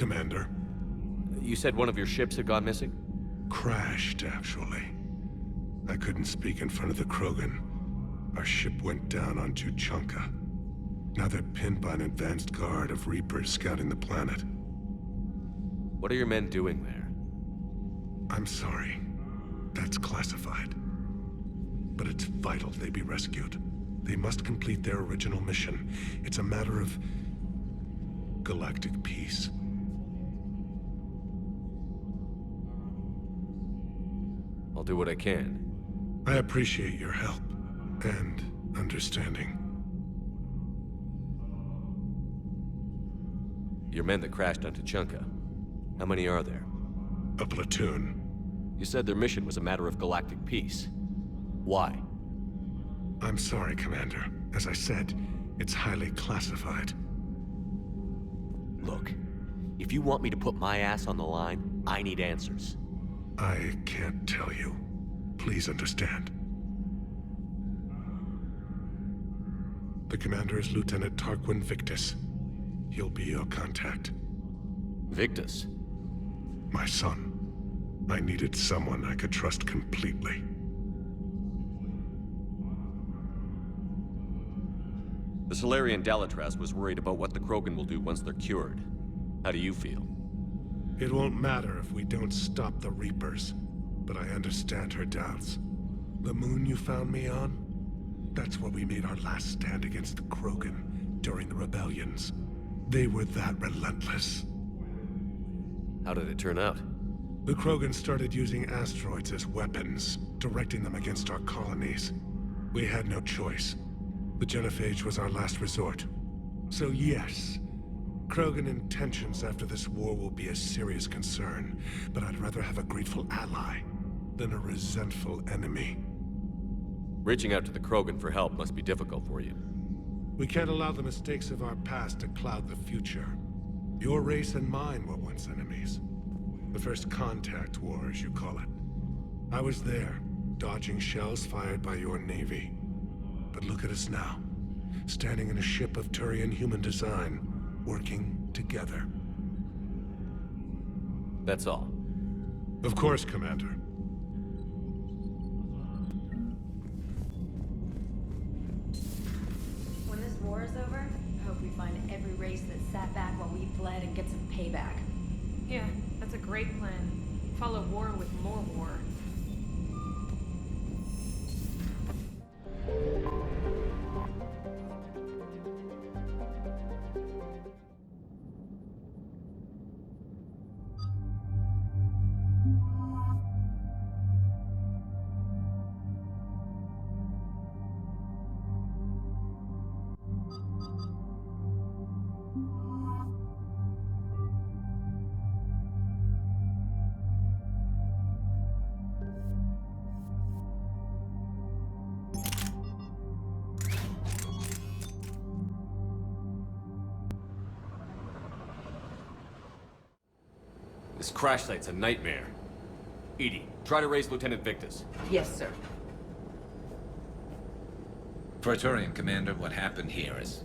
Commander. You said one of your ships had gone missing? Crashed, actually. I couldn't speak in front of the Krogan. Our ship went down on TUCHANKA. Now they're pinned by an advanced guard of Reapers scouting the planet. What are your men doing there? I'm sorry. That's classified. But it's vital they be rescued. They must complete their original mission. It's a matter of galactic peace. I'll do what I can. I appreciate your help and understanding. Your men that crashed on TUCHANKA. How many are there? A platoon. You said their mission was a matter of galactic peace. Why? I'm sorry, Commander. As I said, it's highly classified. Look, if you want me to put my ass on the line, I need answers. I can't tell you. Please understand. The commander is Lieutenant Tarquin Victus. He'll be your contact. Victus? My son. I needed someone I could trust completely. The Solarian Dalatras was worried about what the Krogan will do once they're cured. How do you feel? It won't matter if we don't stop the Reapers, but I understand her doubts. The moon you found me on? That's where we made our last stand against the Krogan during the rebellions. They were that relentless. How did it turn out? The Krogan started using asteroids as weapons, directing them against our colonies. We had no choice. The genophage was our last resort. So yes, Krogan intentions after this war will be a serious concern, but I'd rather have a grateful ally than a resentful enemy. Reaching out to the Krogan for help must be difficult for you. We can't allow the mistakes of our past to cloud the future. Your race and mine were once enemies. The first contact war, as you call it. I was there, dodging shells fired by your navy. But look at us now, standing in a ship of Turian human design, working together. That's all. Of course, Commander. When this war is over, I hope we find every race that sat back while we fled and get some payback. Yeah, that's a great plan. Follow war with more war. This crash site's a nightmare. Edie, try to raise Lieutenant Victus. Yes, sir. For a Turian commander, what happened here is...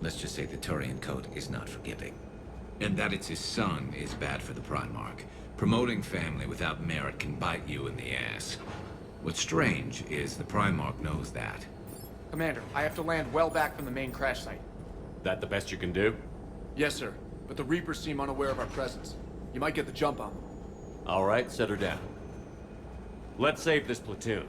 let's just say the Turian code is not forgiving. And that it's his son is bad for the Primarch. Promoting family without merit can bite you in the ass. What's strange is the Primarch knows that. Commander, I have to land well back from the main crash site. That the best you can do? Yes, sir. But the Reapers seem unaware of our presence. You might get the jump on them. All right, set her down. Let's save this platoon.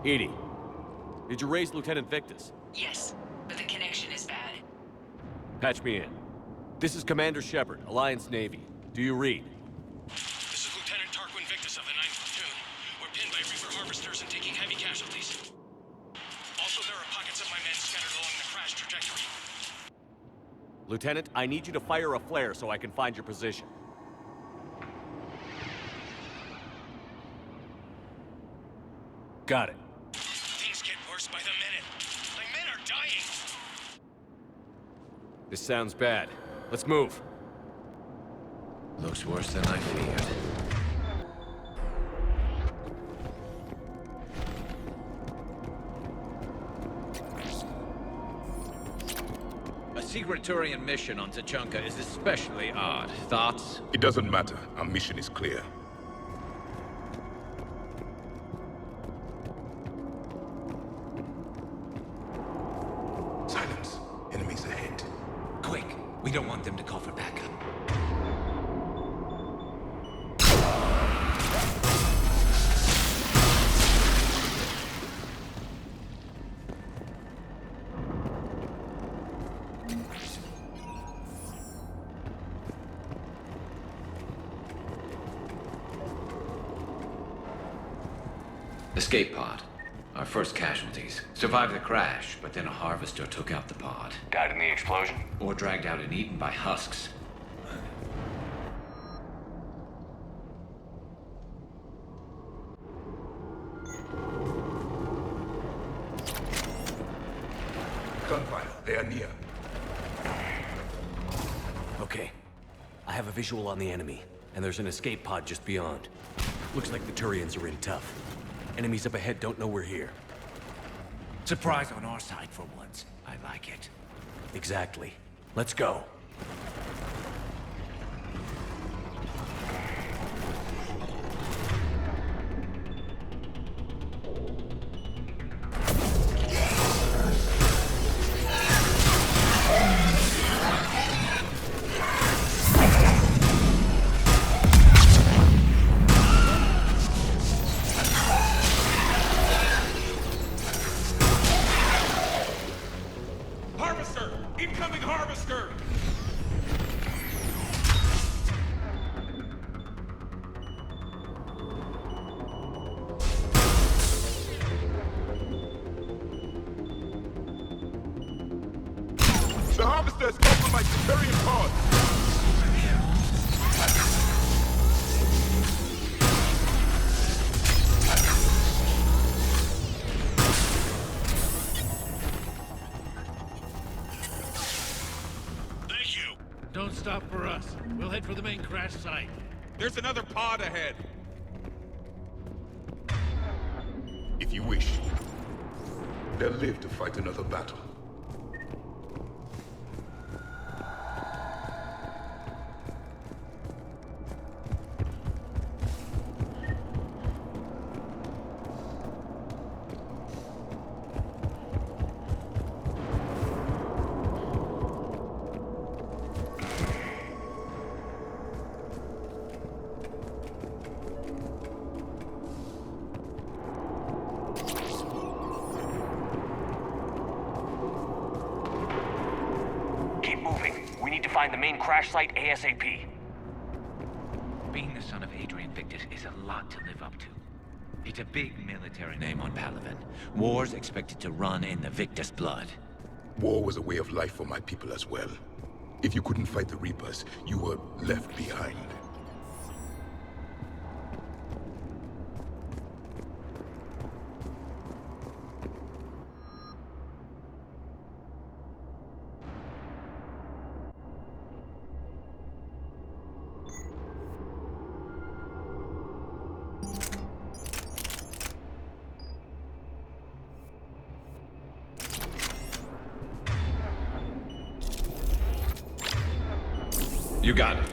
Edie, did you raise Lieutenant Victus? Yes, but the connection is bad. Patch me in. This is Commander Shepard, Alliance Navy. Do you read? This is Lieutenant Tarquin Victus of the 9th Platoon. We're pinned by Reaper harvesters and taking heavy casualties. Also, there are pockets of my men scattered along the crash trajectory. Lieutenant, I need you to fire a flare so I can find your position. Got it. Things get worse by the minute. My men are dying. This sounds bad. Let's move. Looks worse than I feared. secret Turian mission on TUCHANKA is especially odd. Thoughts? It doesn't matter. Our mission is clear. Silence. Enemies ahead. Quick! We don't want them to call for backup. Escape pod. Our first casualties. Survived the crash, but then a harvester took out the pod. Died in the explosion? Or dragged out and eaten by husks. Gunfire. They are near. Okay. I have a visual on the enemy, and there's an escape pod just beyond. Looks like the Turians are in tough. Enemies up ahead don't know we're here. Surprise on our side for once. I like it. Exactly. Let's go. Harvester! Incoming harvester! The harvester has opened my Turian pod! Thank you! Don't stop for us. We'll head for the main crash site. There's another pod ahead. If you wish, they'll live to fight another battle. Keep moving. We need to find the main crash site ASAP. Being the son of Adrian Victus is a lot to live up to. It's a big military name on Palaven. War's expected to run in the Victus blood. War was a way of life for my people as well. If you couldn't fight the Reapers, you were left behind. You got it.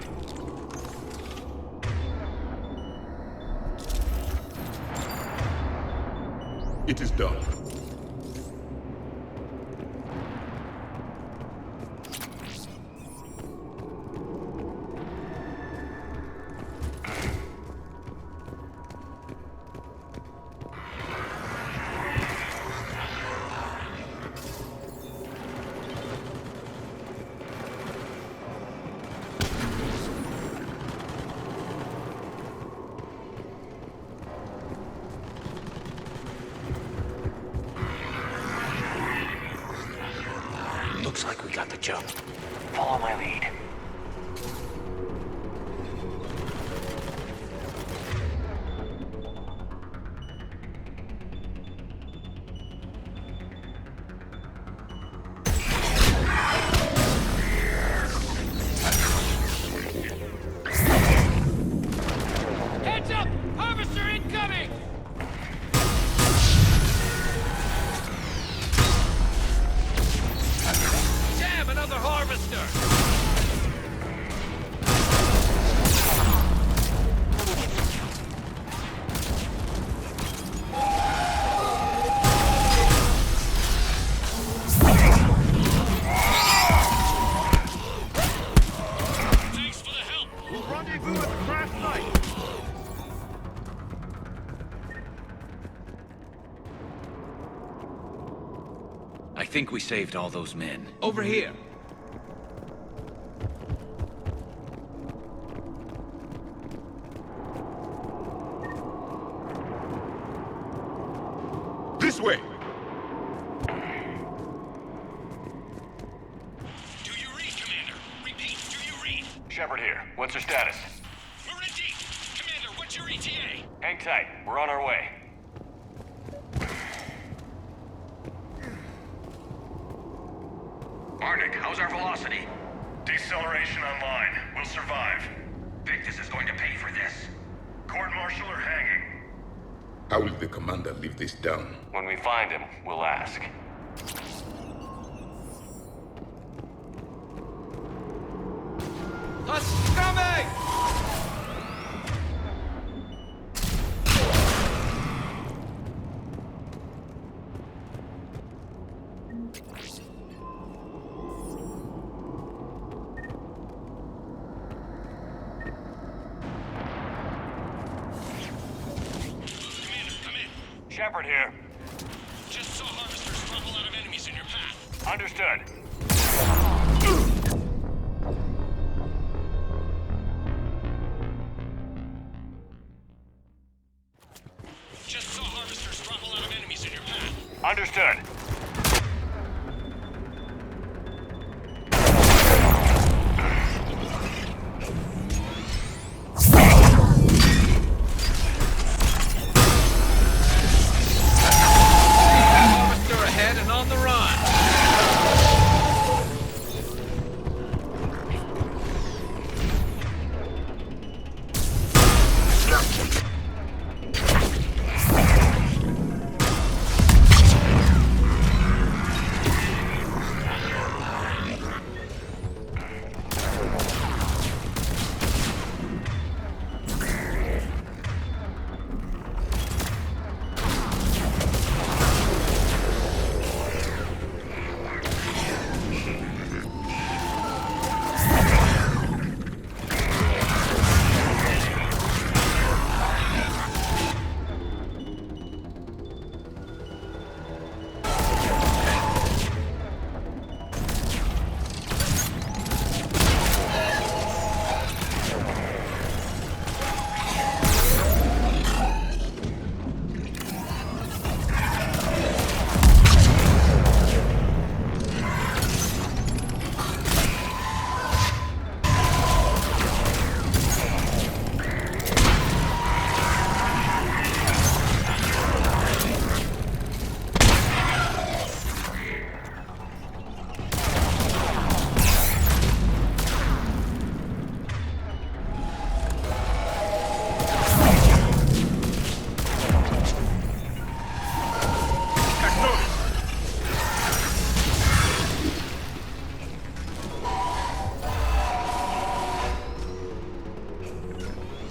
It is done. Looks like we got the jump. Follow my lead. Heads up! Harvester incoming! Damn, another harvester! Thanks for the help. We'll rendezvous at the crash site. I think we saved all those men. Over here! This way! Do you read, Commander? Repeat, do you read? Shepard here. What's your status? We're in deep. Commander, what's your ETA? Hang tight. We're on our way. Arctic, how's our velocity? Deceleration online. We'll survive. Victus is going to pay for this. Court-martial or hanging? How will the commander live this down? When we find him, we'll ask. Us coming! Commander, come in. Shepard here. Just saw harvesters drop a lot of enemies in your path. Understood. Just saw harvesters drop a lot of enemies in your path. Understood. Harvester ahead and on the run!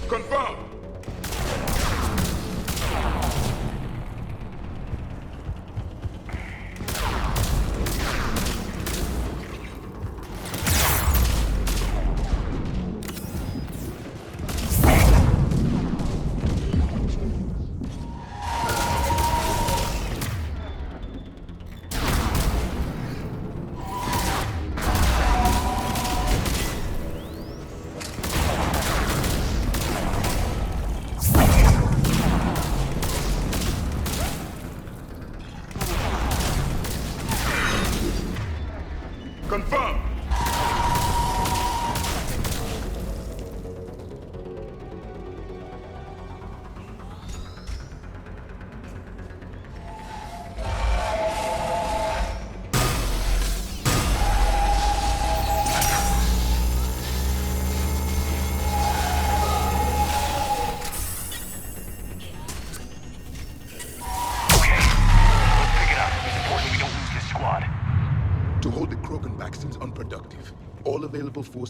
Confirm!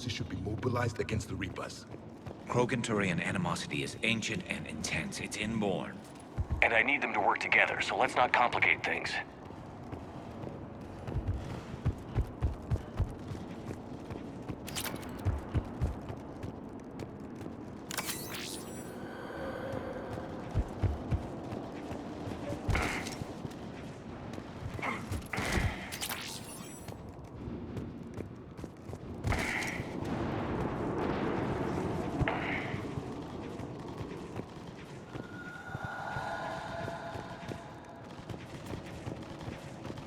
forces should be mobilized against the Reapers. Krogan-Turian animosity is ancient and intense. It's inborn. And I need them to work together, so let's not complicate things.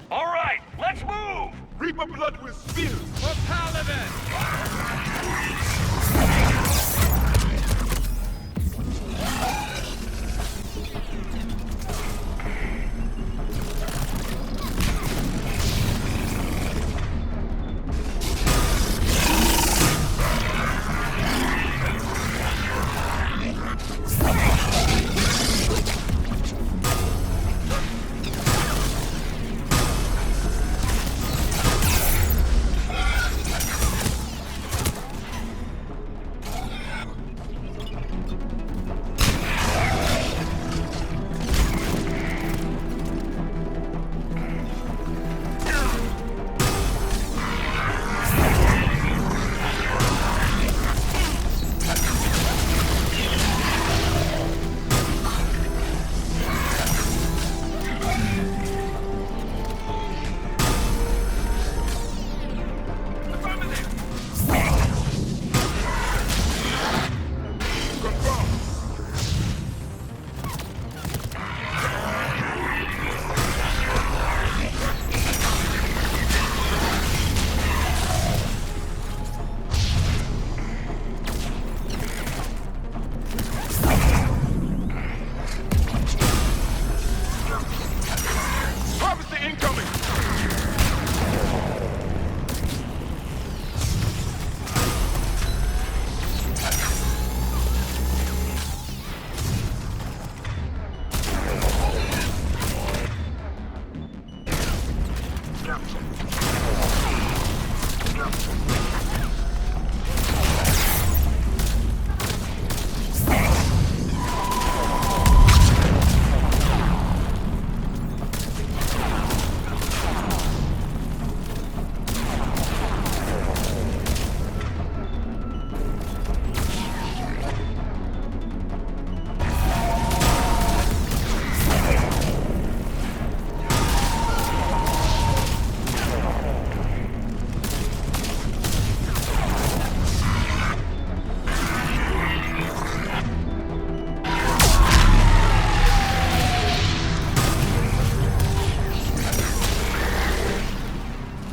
All right, let's move! Reaper blood will spill! For Paladin!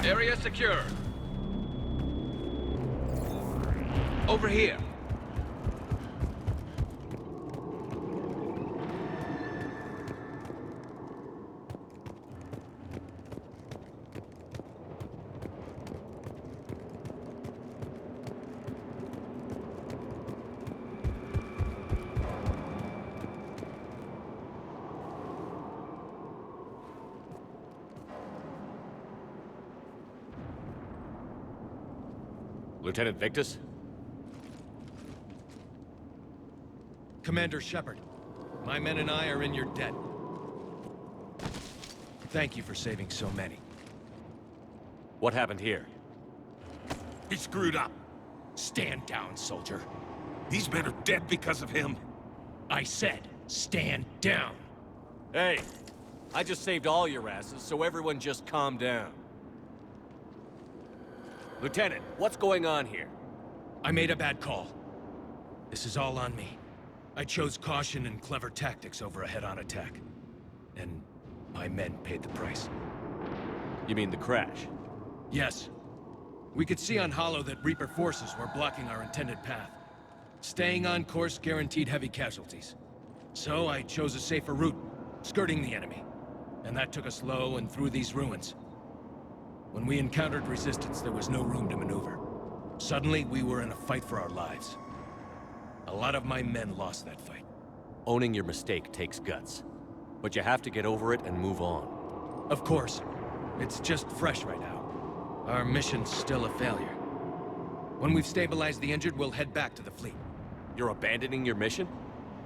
Area secure. Over here. Lieutenant Victus? Commander Shepard, my men and I are in your debt. Thank you for saving so many. What happened here? He screwed up. Stand down, soldier. These men are dead because of him. I said, stand down. Hey, I just saved all your asses, so everyone just calm down. Lieutenant, what's going on here? I made a bad call. This is all on me. I chose caution and clever tactics over a head-on attack. And my men paid the price. You mean the crash? Yes. We could see on Hollow that Reaper forces were blocking our intended path. Staying on course guaranteed heavy casualties. So I chose a safer route, skirting the enemy. And that took us low and through these ruins. When we encountered resistance, there was no room to maneuver. Suddenly, we were in a fight for our lives. A lot of my men lost that fight. Owning your mistake takes guts. But you have to get over it and move on. Of course. It's just fresh right now. Our mission's still a failure. When we've stabilized the injured, we'll head back to the fleet. You're abandoning your mission?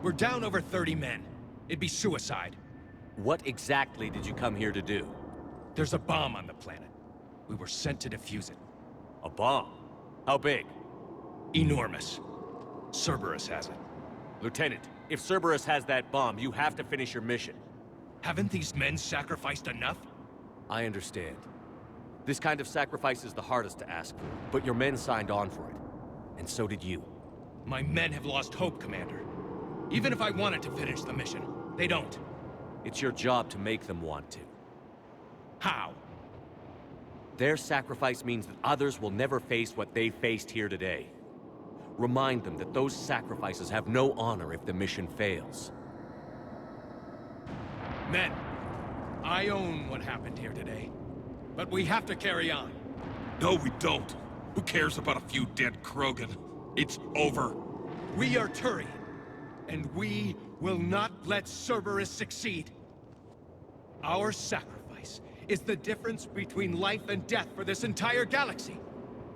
We're down over 30 men. It'd be suicide. What exactly did you come here to do? There's a bomb on the planet. We were sent to defuse it. A bomb? How big? Enormous. Cerberus has it. Lieutenant, if Cerberus has that bomb, you have to finish your mission. Haven't these men sacrificed enough? I understand. This kind of sacrifice is the hardest to ask for, but your men signed on for it. And so did you. My men have lost hope, Commander. Even if I wanted to finish the mission, they don't. It's your job to make them want to. How? Their sacrifice means that others will never face what they faced here today. Remind them that those sacrifices have no honor if the mission fails. Men, I own what happened here today. But we have to carry on. No, we don't. Who cares about a few dead Krogan? It's over. We are Turian, and we will not let Cerberus succeed. Our sacrifice is the difference between life and death for this entire galaxy.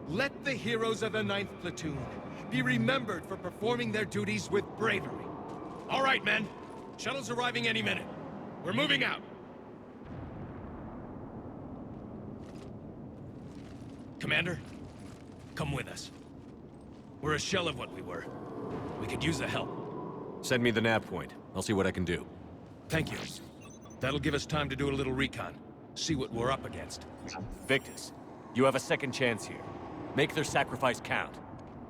Let the heroes of the 9th Platoon be remembered for performing their duties with bravery. All right, men. Shuttle's arriving any minute. We're moving out. Commander, come with us. We're a shell of what we were. We could use the help. Send me the nav point. I'll see what I can do. Thank you. That'll give us time to do a little recon. See what we're up against. Victus, you have a second chance here. Make their sacrifice count.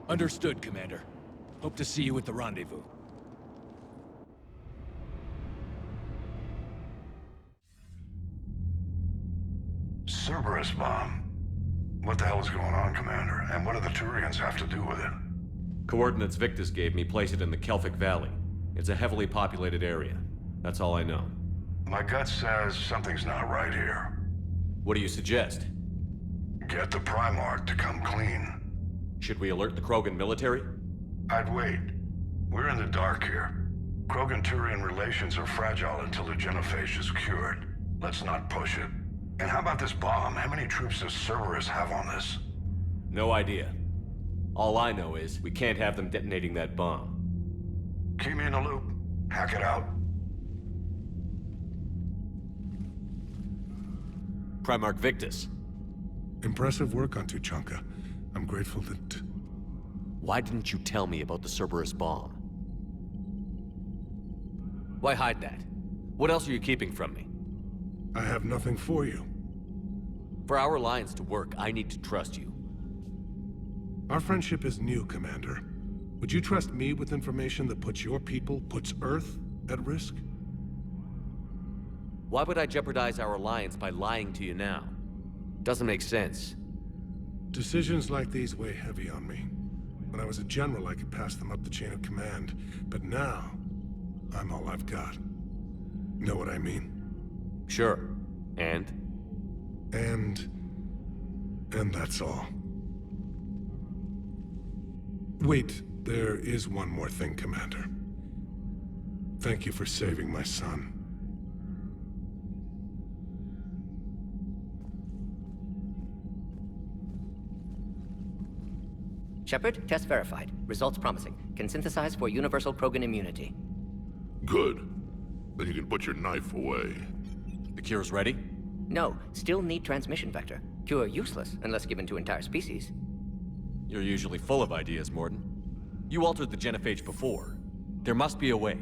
Understood, Commander. Hope to see you at the rendezvous. Cerberus bomb. What the hell is going on, Commander? And what do the Turians have to do with it? Coordinates Victus gave me place it in the Kelphic Valley. It's a heavily populated area. That's all I know. My gut says something's not right here. What do you suggest? Get the Primarch to come clean. Should we alert the Krogan military? I'd wait. We're in the dark here. Krogan-Turian relations are fragile until the genophage is cured. Let's not push it. And how about this bomb? How many troops does Cerberus have on this? No idea. All I know is we can't have them detonating that bomb. Keep me in the loop. Hack it out. Primarch Victus. Impressive work on Tuchanka. I'm grateful that... Why didn't you tell me about the Cerberus bomb? Why hide that? What else are you keeping from me? I have nothing for you. For our alliance to work, I need to trust you. Our friendship is new, Commander. Would you trust me with information that puts your people, puts Earth, at risk? Why would I jeopardize our alliance by lying to you now? Doesn't make sense. Decisions like these weigh heavy on me. When I was a general, I could pass them up the chain of command. But now, I'm all I've got. Know what I mean? Sure. And that's all. Wait, there is one more thing, Commander. Thank you for saving my son. Shepard, test verified. Results promising. Can synthesize for universal Krogan immunity. Good. Then you can put your knife away. The cure's ready? No, still need transmission vector. Cure useless unless given to entire species. You're usually full of ideas, Morden. You altered the genophage before. There must be a way.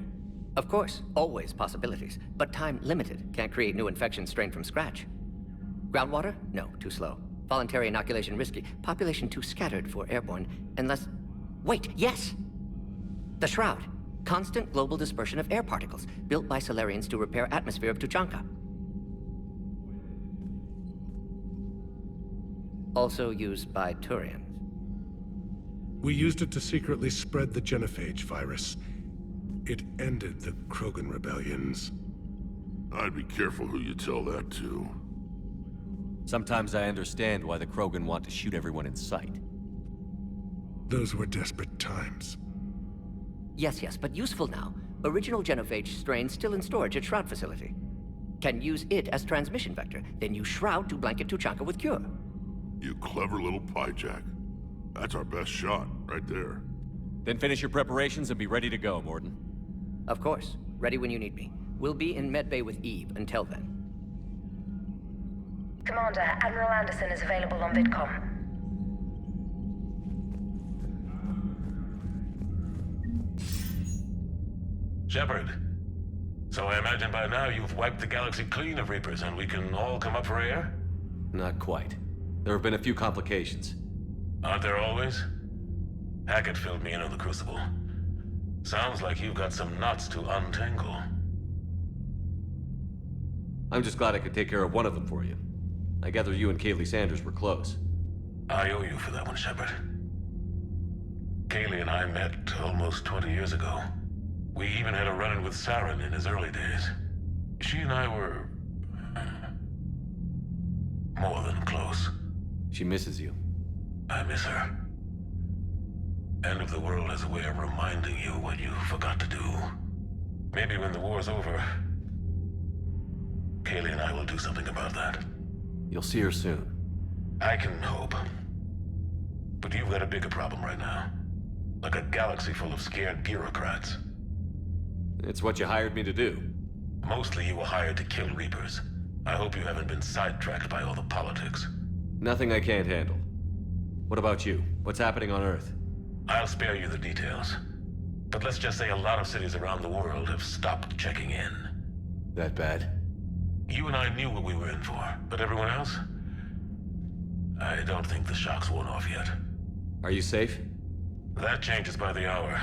Of course, always possibilities, but time limited. Can't create new infection strain from scratch. Groundwater? No, too slow. Voluntary inoculation risky. Population too scattered for airborne, unless... Wait, yes! The Shroud. Constant global dispersion of air particles, built by Solarians to repair atmosphere of Tuchanka. Also used by Turians. We used it to secretly spread the genophage virus. It ended the Krogan rebellions. I'd be careful who you tell that to. Sometimes I understand why the Krogan want to shoot everyone in sight. Those were desperate times. Yes, but useful now. Original genophage strain still in storage at Shroud facility. Can use it as transmission vector, then use Shroud to blanket Tuchanka with cure. You clever little pyjack. That's our best shot, right there. Then finish your preparations and be ready to go, Morden. Of course. Ready when you need me. We'll be in medbay with Eve until then. Commander, Admiral Anderson is available on VidCom. Shepard. So I imagine by now you've wiped the galaxy clean of Reapers and we can all come up for air? Not quite. There have been a few complications. Aren't there always? Hackett filled me in on the Crucible. Sounds like you've got some knots to untangle. I'm just glad I could take care of one of them for you. I gather you and Kaylee Sanders were close. I owe you for that one, Shepard. Kaylee and I met almost 20 years ago. We even had a run-in with Saren in his early days. She and I were... more than close. She misses you. I miss her. End of the world has a way of reminding you what you forgot to do. Maybe when the war's over, Kaylee and I will do something about that. You'll see her soon. I can hope. But you've got a bigger problem right now. Like a galaxy full of scared bureaucrats. It's what you hired me to do. Mostly you were hired to kill Reapers. I hope you haven't been sidetracked by all the politics. Nothing I can't handle. What about you? What's happening on Earth? I'll spare you the details. But let's just say a lot of cities around the world have stopped checking in. That bad? You and I knew what we were in for, but everyone else? I don't think the shock's worn off yet. Are you safe? That changes by the hour.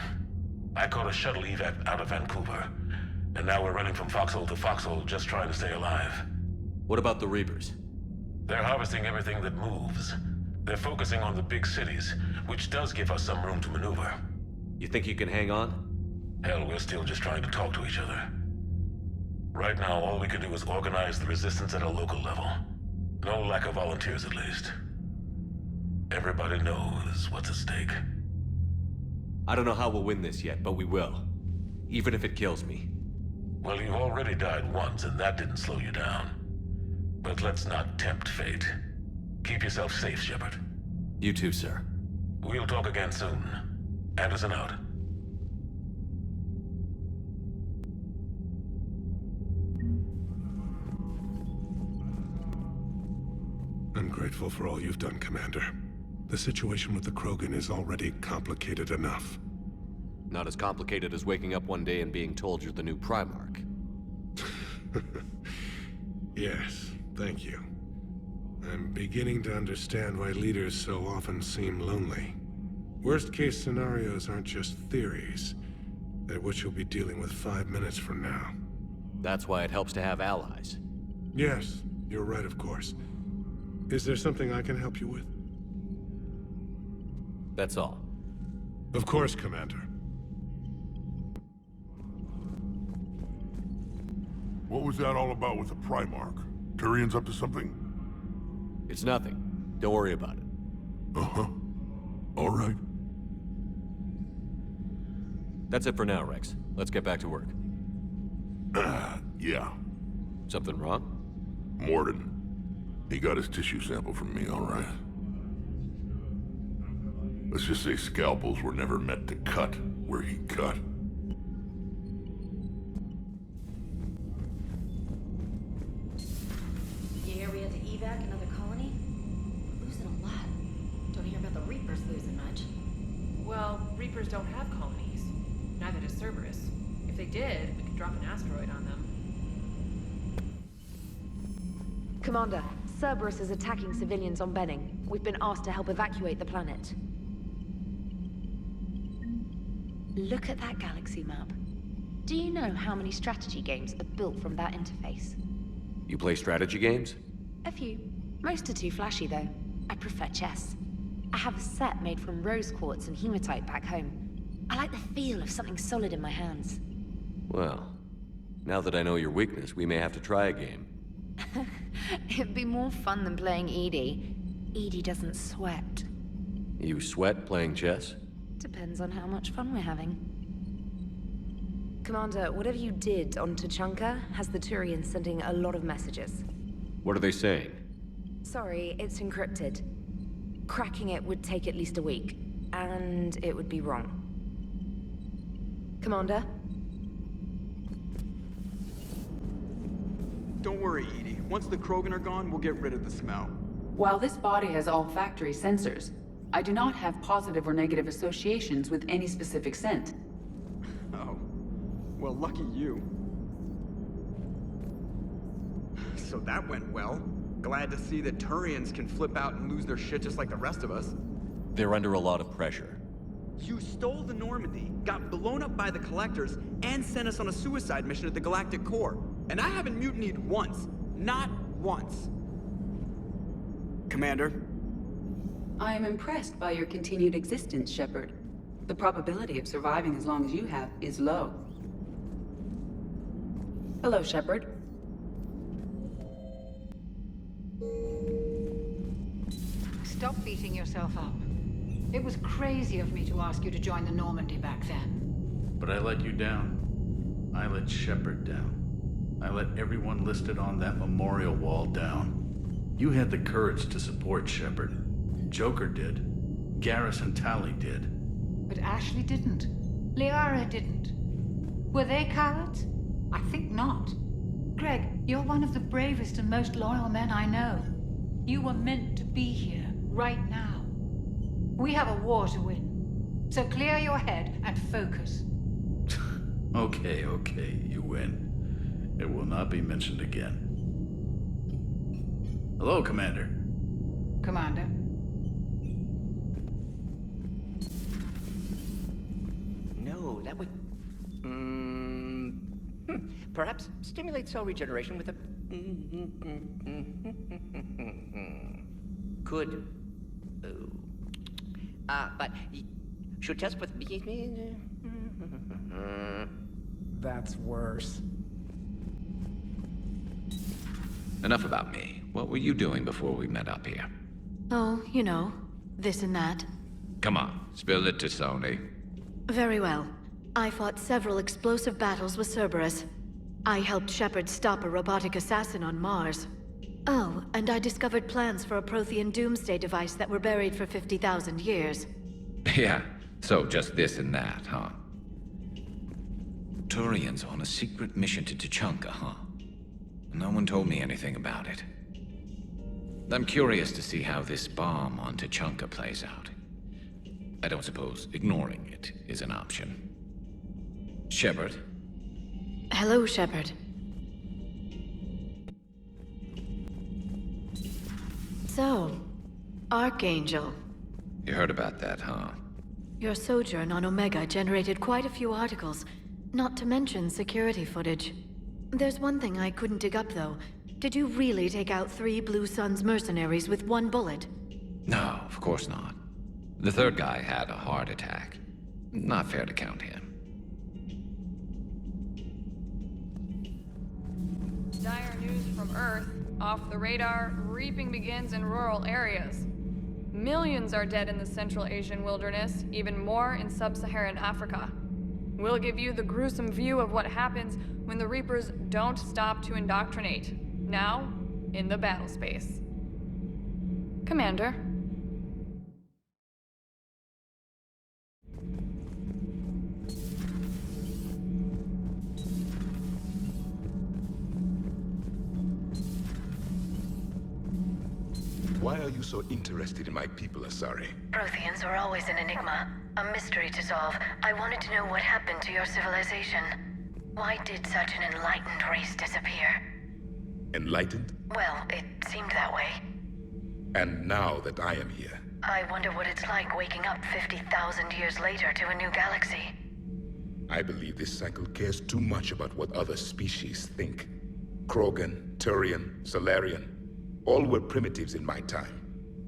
I caught a shuttle evac out of Vancouver, and now we're running from foxhole to foxhole just trying to stay alive. What about the Reapers? They're harvesting everything that moves. They're focusing on the big cities, which does give us some room to maneuver. You think you can hang on? Hell, we're still just trying to talk to each other. Right now, all we can do is organize the resistance at a local level. No lack of volunteers, at least. Everybody knows what's at stake. I don't know how we'll win this yet, but we will. Even if it kills me. Well, you've already died once, and that didn't slow you down. But let's not tempt fate. Keep yourself safe, Shepard. You too, sir. We'll talk again soon. Anderson out. I'm grateful for all you've done, Commander. The situation with the Krogan is already complicated enough. Not as complicated as waking up one day and being told you're the new Primarch. Yes, thank you. I'm beginning to understand why leaders so often seem lonely. Worst-case scenarios aren't just theories. They're what you'll be dealing with 5 minutes from now. That's why it helps to have allies. Yes, you're right, of course. Is there something I can help you with? That's all. Of course, Commander. What was that all about with the Primarch? Turian's up to something? It's nothing. Don't worry about it. Uh-huh. All right. That's it for now, Rex. Let's get back to work. Yeah. Something wrong? Morden. He got his tissue sample from me, all right. Let's just say scalpels were never meant to cut where he cut. You hear we had to evac another colony? We're losing a lot. Don't hear about the Reapers losing much. Well, Reapers don't have colonies. Neither does Cerberus. If they did, we could drop an asteroid on them. Commander, Cerberus is attacking civilians on Benning. We've been asked to help evacuate the planet. Look at that galaxy map. Do you know how many strategy games are built from that interface? You play strategy games? A few. Most are too flashy, though. I prefer chess. I have a set made from rose quartz and hematite back home. I like the feel of something solid in my hands. Well, now that I know your weakness, we may have to try a game. It'd be more fun than playing Edie. Edie doesn't sweat. You sweat playing chess? Depends on how much fun we're having. Commander, whatever you did on TUCHANKA has the Turian sending a lot of messages. What are they saying? Sorry, it's encrypted. Cracking it would take at least a week. And it would be wrong. Commander? Don't worry, Edie. Once the Krogan are gone, we'll get rid of the smell. While this body has olfactory sensors, I do not have positive or negative associations with any specific scent. Oh. Well, lucky you. So that went well. Glad to see that Turians can flip out and lose their shit just like the rest of us. They're under a lot of pressure. You stole the Normandy, got blown up by the Collectors, and sent us on a suicide mission at the Galactic Core. And I haven't mutinied once. Not once. Commander? I am impressed by your continued existence, Shepard. The probability of surviving as long as you have is low. Hello, Shepard. Stop beating yourself up. It was crazy of me to ask you to join the Normandy back then. But I let you down. I let Shepard down. I let everyone listed on that memorial wall down. You had the courage to support Shepard. Joker did. Garrus and Tali did. But Ashley didn't. Liara didn't. Were they cowards? I think not. Greg, you're one of the bravest and most loyal men I know. You were meant to be here, right now. We have a war to win. So clear your head and focus. Okay, you win. It will not be mentioned again. Hello, Commander. Commander. No, that would... Perhaps stimulate cell regeneration with a... Could. But... Should test with... That's worse. Enough about me. What were you doing before we met up here? Oh, you know, this and that. Come on, spill it to Sony. Very well. I fought several explosive battles with Cerberus. I helped Shepard stop a robotic assassin on Mars. Oh, and I discovered plans for a Prothean doomsday device that were buried for 50,000 years. Yeah, so just this and that, huh? Turian's on a secret mission to TUCHANKA, huh? No one told me anything about it. I'm curious to see how this bomb on TUCHANKA plays out. I don't suppose ignoring it is an option. Shepard? Hello, Shepard. So, Archangel. You heard about that, huh? Your sojourn on Omega generated quite a few articles, not to mention security footage. There's one thing I couldn't dig up, though. Did you really take out 3 Blue Suns mercenaries with 1 bullet? No, of course not. The third guy had a heart attack. Not fair to count him. Dire news from Earth. Off the radar, reaping begins in rural areas. Millions are dead in the Central Asian wilderness, even more in sub-Saharan Africa. We'll give you the gruesome view of what happens when the Reapers don't stop to indoctrinate. Now, in the battle space. Commander. Why are you so interested in my people, Asari? Protheans were always an enigma, a mystery to solve. I wanted to know what happened to your civilization. Why did such an enlightened race disappear? Enlightened? Well, it seemed that way. And now that I am here, I wonder what it's like waking up 50,000 years later to a new galaxy. I believe this cycle cares too much about what other species think. Krogan, Turian, Solarian, all were primitives in my time.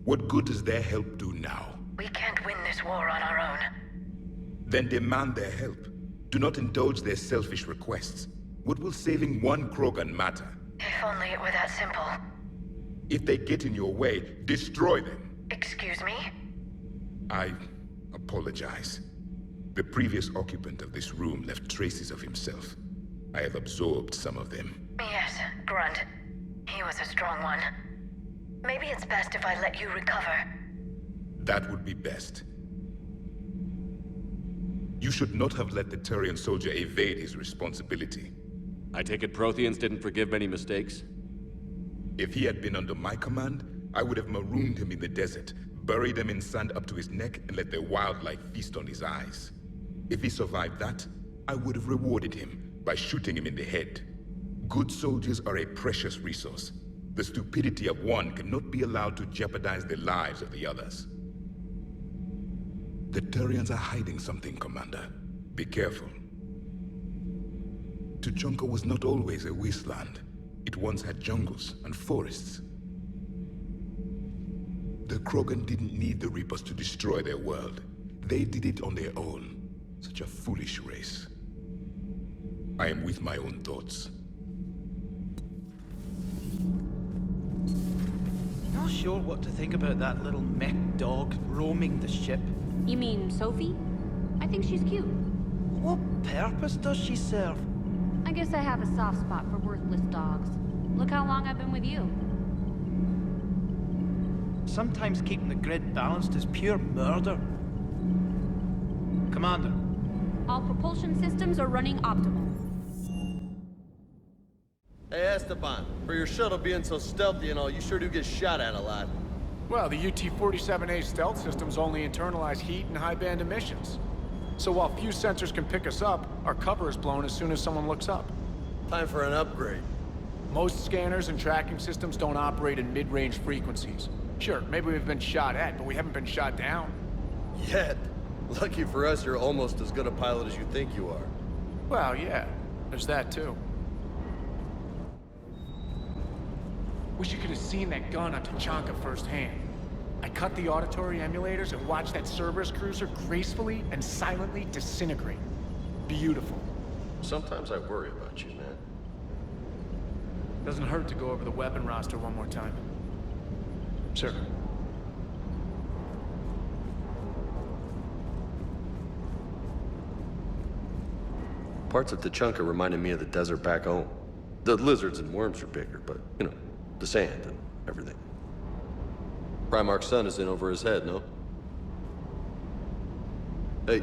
What good does their help do now? We can't win this war on our own. Then demand their help. Do not indulge their selfish requests. What will saving one Krogan matter? If only it were that simple. If they get in your way, destroy them. Excuse me? I apologize. The previous occupant of this room left traces of himself. I have absorbed some of them. Yes, Grunt. He was a strong one. Maybe it's best if I let you recover. That would be best. You should not have let the Turian soldier evade his responsibility. I take it Protheans didn't forgive many mistakes? If he had been under my command, I would have marooned him in the desert, buried him in sand up to his neck, and let the wildlife feast on his eyes. If he survived that, I would have rewarded him by shooting him in the head. Good soldiers are a precious resource. The stupidity of one cannot be allowed to jeopardize the lives of the others. The Turians are hiding something, Commander. Be careful. Tuchanka was not always a wasteland. It once had jungles and forests. The Krogan didn't need the Reapers to destroy their world. They did it on their own. Such a foolish race. I am with my own thoughts. Not sure what to think about that little mech dog roaming the ship. You mean Sophie? I think she's cute. What purpose does she serve? I guess I have a soft spot for worthless dogs. Look how long I've been with you. Sometimes keeping the grid balanced is pure murder. Commander. All propulsion systems are running optimal. Hey, Esteban, for your shuttle being so stealthy and all, you sure do get shot at a lot. Well, the UT-47A stealth systems only internalize heat and high-band emissions. So while few sensors can pick us up, our cover is blown as soon as someone looks up. Time for an upgrade. Most scanners and tracking systems don't operate in mid-range frequencies. Sure, maybe we've been shot at, but we haven't been shot down. Yet. Lucky for us, you're almost as good a pilot as you think you are. Well, yeah. There's that, too. Wish you could have seen that gun on Tuchanka firsthand. I cut the auditory emulators and watched that Cerberus cruiser gracefully and silently disintegrate. Beautiful. Sometimes I worry about you, man. Doesn't hurt to go over the weapon roster one more time. Sir. Parts of Tuchanka reminded me of the desert back home. The lizards and worms are bigger, but, you know, the sand and everything. Primarch's son is in over his head, no? Hey,